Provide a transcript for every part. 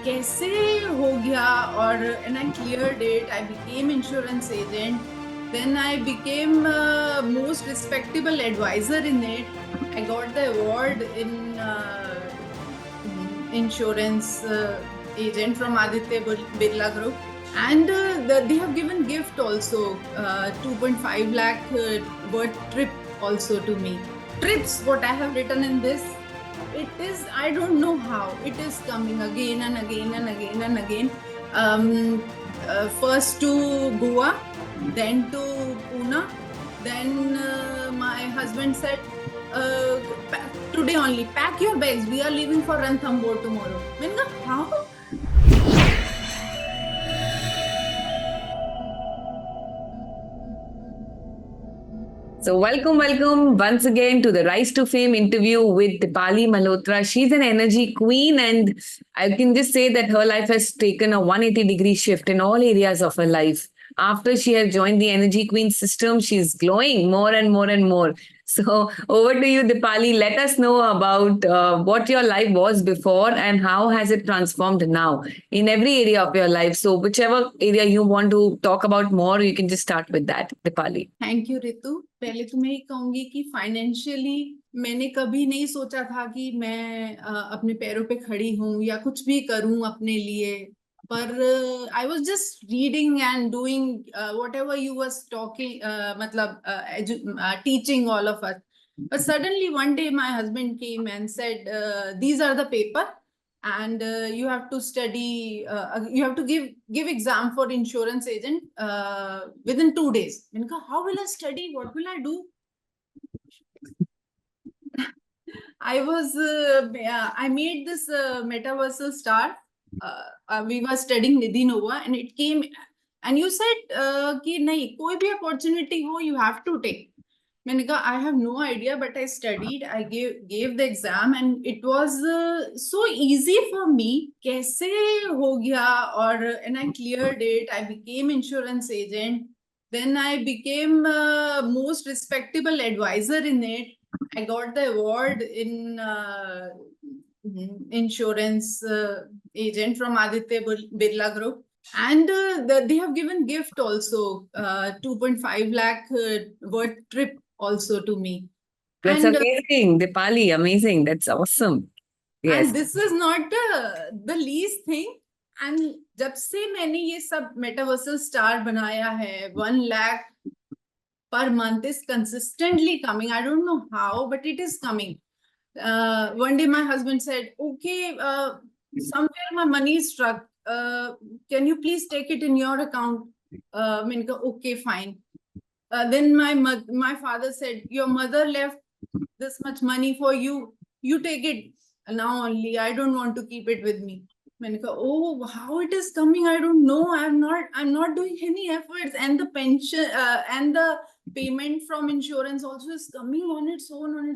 कैसे हो गया और and I cleared it. I became insurance agent. Then I became most respectable advisor in it. I got the award in insurance agent from Aditya Birla Group. And they have given gift also, 2.5 lakh worth trip also to me. Trips, what I have written in this, it is, I don't know how, it is coming again and again and again and again. First to Goa, then to Pune, then my husband said, today only, pack your bags, we are leaving for Ranthambore tomorrow. I mean, how? So welcome once again to the Rise to Fame interview with Dipali Malhotra. She's an energy queen, and I can just say that her life has taken a 180-degree shift in all areas of her life. After she has joined the Energy Queen system, she's glowing more and more and more. So over to you, Dipali. Let us know about what your life was before and how has it transformed now in every area of your life. So whichever area you want to talk about more, you can just start with that, Dipali. Thank you Ritu. पहले तो मैं ये कहूंगी कि financially मैंने कभी नहीं सोचा था कि मैं अपने पैरों पे खड़ी हूँ या कुछ भी करूँ अपने लिए, पर I was just reading and doing whatever you was talking, मतलब teaching all of us. But suddenly one day my husband came and said, these are the paper and you have to study, you have to give exam for insurance agent within 2 days. Minka, how will I study? What will I do? I made this metaversal star. We were studying Nidhi Nova and it came and you said कि नहीं, कोई भी opportunity हो, you have to take. मैंने कहा I have no idea, but I studied. I gave the exam and it was so easy for me. कैसे हो गया और and I cleared it. I became insurance agent. Then I became most respectable advisor in it. I got the award in insurance agent from Aditya Birla Group. And they have given gift also, 2.5 lakh worth trip also to me. That's and amazing, Dipali. Amazing. That's awesome. Yes. And this is not the least thing. And जब से मैंने ये सब मेटावर्सल star बनाया है, 1 lakh per month is consistently coming. I don't know how, but it is coming. One day my husband said, okay, somewhere my money is struck. Can you please take it in your account? Okay, fine. Then my father said, your mother left this much money for you. You take it now only. I don't want to keep it with me. Oh, how it is coming, I don't know. I'm not doing any efforts, and the pension and the payment from insurance also is coming on its own.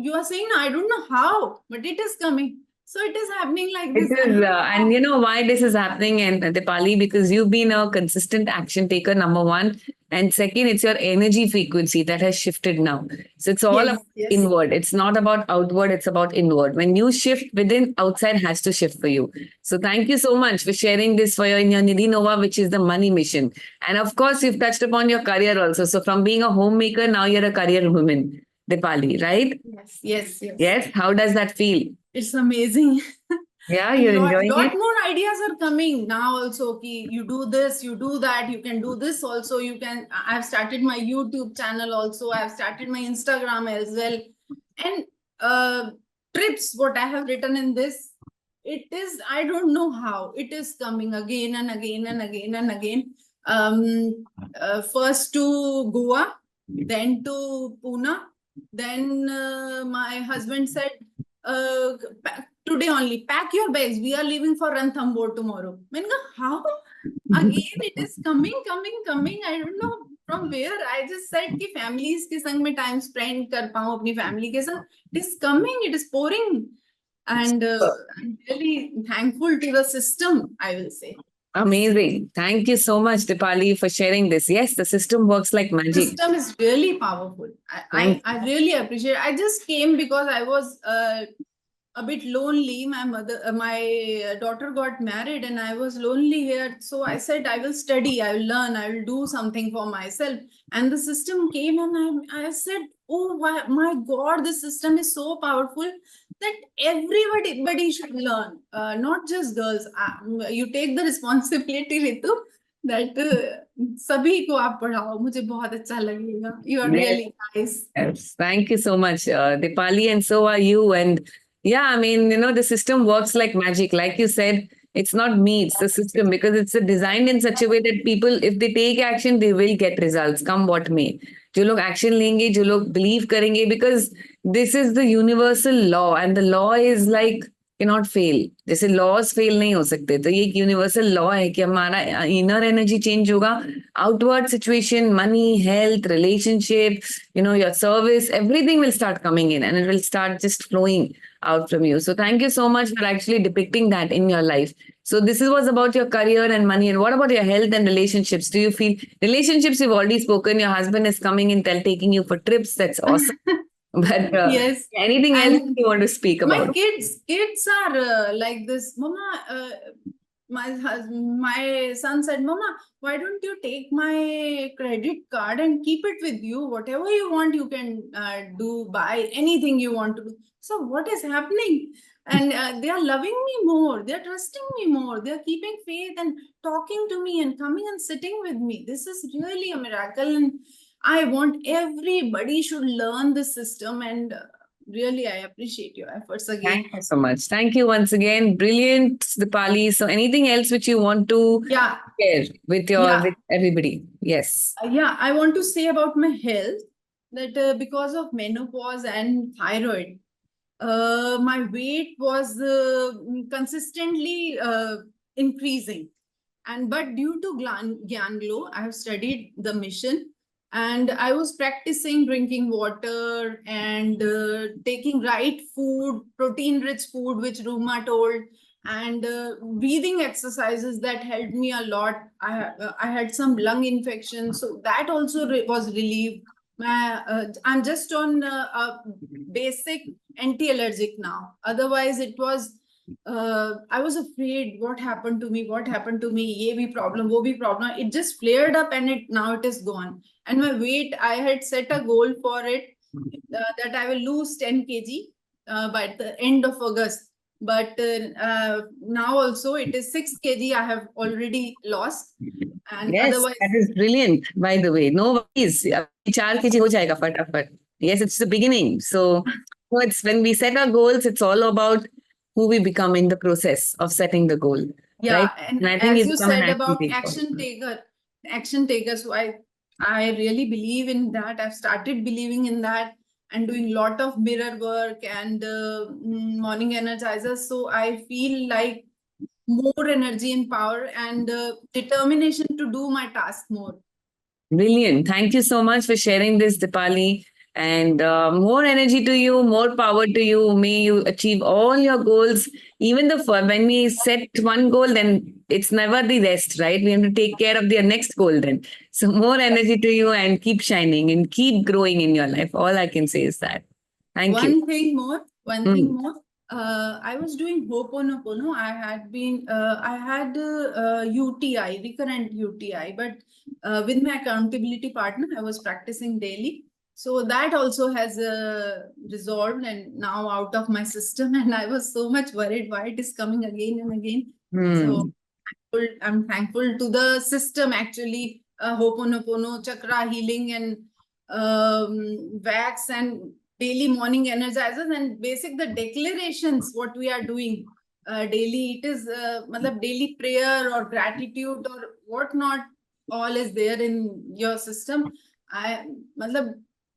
You are saying I don't know how, but it is coming. So it is happening like this. It is, and you know why this is happening, and Dipali, because you've been a consistent action taker, number one. And second, it's your energy frequency that has shifted now. So it's all about inward. It's not about outward, it's about inward. When you shift within, outside has to shift for you. So thank you so much for sharing this for in your Nidhi Nova, which is the money mission. And of course, you've touched upon your career also. So from being a homemaker, now you're a career woman, Dipali, right? Yes. How does that feel? It's amazing. Yeah, you're enjoying it. Lot more ideas are coming now also. Ki you do this, you do that, you can do this also. I've started my YouTube channel also. I've started my Instagram as well. And trips, what I have written in this, it is, I don't know how, it is coming again and again and again and again. First to Goa, then to Pune, then my husband said, today only, pack your bags, we are leaving for Ranthambore tomorrow. How? Again, it is coming. I don't know from where. I just said कि families के संग में time spend कर पाऊँ अपनी family के संग. It is coming, it is pouring. And I'm really thankful to the system, I will say. Amazing. Thank you so much, Dipali, for sharing this. Yes, the system works like magic. The system is really powerful. I really appreciate it. I just came because I was a bit lonely. My daughter got married and I was lonely here. So I said, I will study, I will learn, I will do something for myself. And the system came and I said, oh my God, the system is so powerful that everybody should learn, not just girls. You take the responsibility, Ritu, that सभी को आप पढ़ाओ. मुझे बहुत अच्छा लगेगा. You are Yes. really nice. Yes. Thank you so much, Dipali, and so are you. And yeah, I mean, the system works like magic. Like you said, it's not me, it's the system, because it's designed in such a way that people, if they take action, they will get results, come what may. जो लोग action लेंगे, जो लोग believe करेंगे, because this is the universal law, and the law is like cannot fail. जैसे laws fail नहीं हो सकते, तो ये एक universal law है कि हमारा inner energy change होगा, outward situation, money, health, relationship, your service, everything will start coming in and it will start just flowing out from you. So thank you so much for actually depicting that in your life. So this was about your career and money. And what about your health and relationships? Do you feel relationships, you've already spoken, your husband is coming in, taking you for trips. That's awesome. But Yes. anything else you want to speak about? My kids are like this, Mama. My son said, Mama, why don't you take my credit card and keep it with you? Whatever you want, you can do, buy anything you want to do. So what is happening? And they are loving me more. They are trusting me more. They are keeping faith and talking to me and coming and sitting with me. This is really a miracle. And I want everybody should learn this system. And really, I appreciate your efforts again. Thank you so much. Thank you once again. Brilliant, Dipali. So anything else which you want to share with with everybody? Yes. I want to say about my health that because of menopause and thyroid, my weight was consistently increasing. But due to Gyan Glow, I have studied the mission. And I was practicing drinking water and taking right food, protein-rich food, which Ruma told, and breathing exercises that helped me a lot. I had some lung infection, so that also was relieved. I'm just on a basic anti-allergic now. Otherwise, it was I was afraid. What happened to me? What happened to me? Ye bhi problem, wo bhi problem. It just flared up and now it is gone. And my weight, I had set a goal for it that I will lose 10 kg by the end of August. But now also it is 6 kg I have already lost. And yes, otherwise, that is brilliant, by the way. No worries. 4 kg ho jayega fatafat. Yes, it's the beginning. So it's when we set our goals, it's all about who we become in the process of setting the goal. Yeah, right? and I think as you said about action taker, so I really believe in that. I've started believing in that and doing a lot of mirror work and morning energizers. So I feel like more energy and power and determination to do my task more. Brilliant. Thank you so much for sharing this, Dipali. And more energy to you, more power to you. May you achieve all your goals. Even when we set one goal, then it's never the rest, right? We have to take care of the next goal then. So more energy to you and keep shining and keep growing in your life. All I can say is that. Thank you. One thing more. I was doing Ho'oponopono. I had UTI, recurrent UTI, but with my accountability partner, I was practicing daily. So that also has resolved and now out of my system. And I was so much worried why it is coming again and again. So I'm thankful to the system actually, Ho'oponopono, chakra healing and wax and daily morning energizers and basic the declarations what we are doing daily. It is daily prayer or gratitude or whatnot. All is there in your system.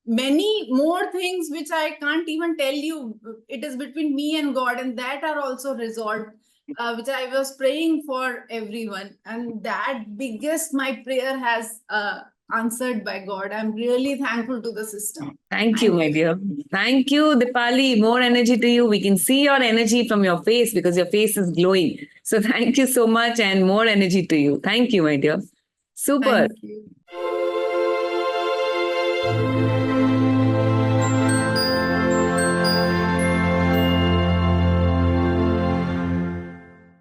Many more things which I can't even tell you. It is between me and God, and that are also resolved, which I was praying for everyone. And that biggest, my prayer has answered by God. I'm really thankful to the system. Thank you, my dear. Thank you, Dipali. More energy to you. We can see your energy from your face because your face is glowing. So thank you so much and more energy to you. Thank you, my dear. Super. Thank you.